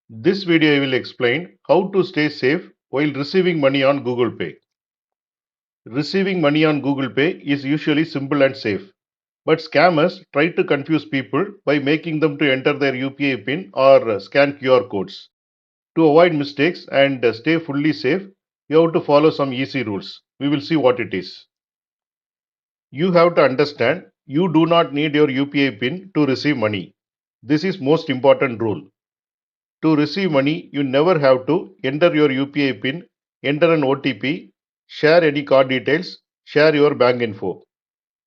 This video I will explain how to stay safe while receiving money on Google Pay. Receiving money on Google Pay is usually simple and safe, but scammers try to confuse people by making them to enter their UPI PIN or scan QR codes. To avoid mistakes and stay fully safe, you have to follow some easy rules. We will see what it is. You have to understand you do not need your UPI PIN to receive money. This is most important rule. To receive money, you never have to enter your UPI PIN, enter an OTP, share any card details, share your bank info.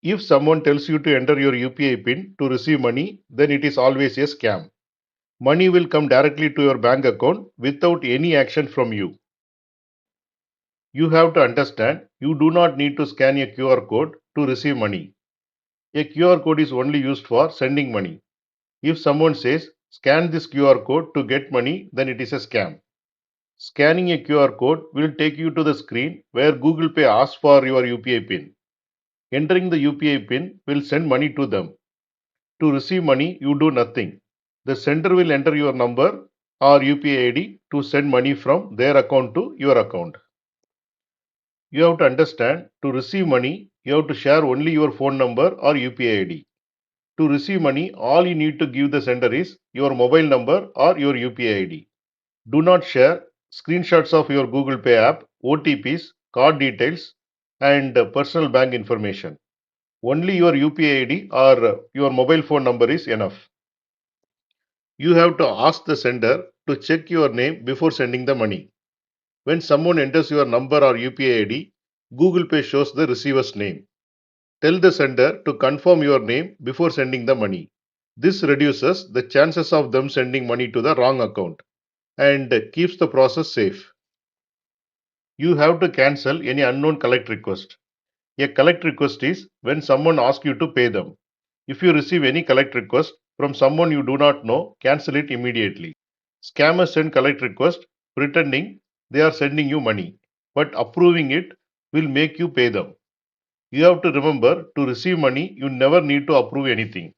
If someone tells you to enter your UPI PIN to receive money, then it is always a scam. Money will come directly to your bank account without any action from you. You have to understand you do not need to scan a QR code to receive money. A QR code is only used for sending money. If someone says scan this QR code to get money, then it is a scam. Scanning a QR code will take you to the screen where Google Pay asks for your UPI PIN. Entering the UPI PIN will send money to them. To receive money, you do nothing. The sender will enter your number or UPI ID to send money from their account to your account. You have to understand to receive money, you have to share only your phone number or UPI ID. To receive money, all you need to give the sender is your mobile number or your UPI ID. Do not share screenshots of your Google Pay app, OTPs, card details, and personal bank information. Only your UPI ID or your mobile phone number is enough. You have to ask the sender to check your name before sending the money. When someone enters your number or UPI ID, Google Pay shows the receiver's name. Tell the sender to confirm your name before sending the money. This reduces the chances of them sending money to the wrong account and keeps the process safe. You have to cancel any unknown collect request. A collect request is when someone asks you to pay them. If you receive any collect request from someone you do not know, cancel it immediately. Scammers send collect request pretending they are sending you money, but approving it will make you pay them. You have to remember to receive money, you never need to approve anything.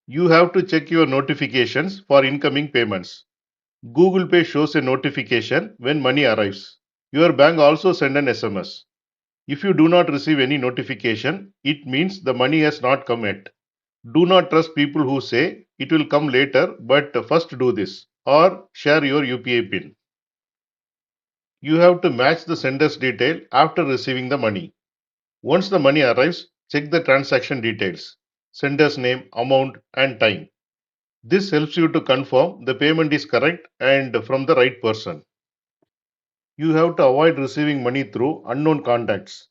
You have to check your notifications for incoming payments. Google Pay shows a notification when money arrives. Your bank also send an SMS. If you do not receive any notification, it means the money has not come yet. Do not trust people who say it will come later, but first do this or share your UPI PIN. You have to match the sender's detail after receiving the money. Once the money arrives, check the transaction details, sender's name, amount, and time. This helps you to confirm the payment is correct and from the right person. You have to avoid receiving money through unknown contacts.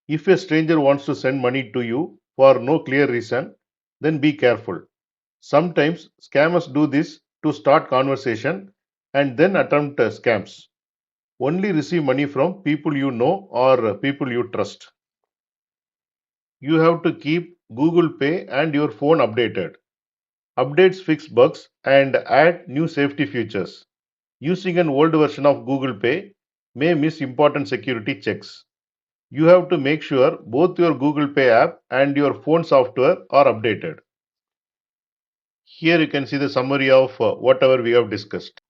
If a stranger wants to send money to you for no clear reason, then be careful. Sometimes scammers do this to start conversation and then attempt scams. Only receive money from people you know or people you trust. You have to keep Google Pay and your phone updated. Updates fix bugs and add new safety features. Using an old version of Google Pay may miss important security checks. You have to make sure both your Google Pay app and your phone software are updated. Here you can see the summary of whatever we have discussed.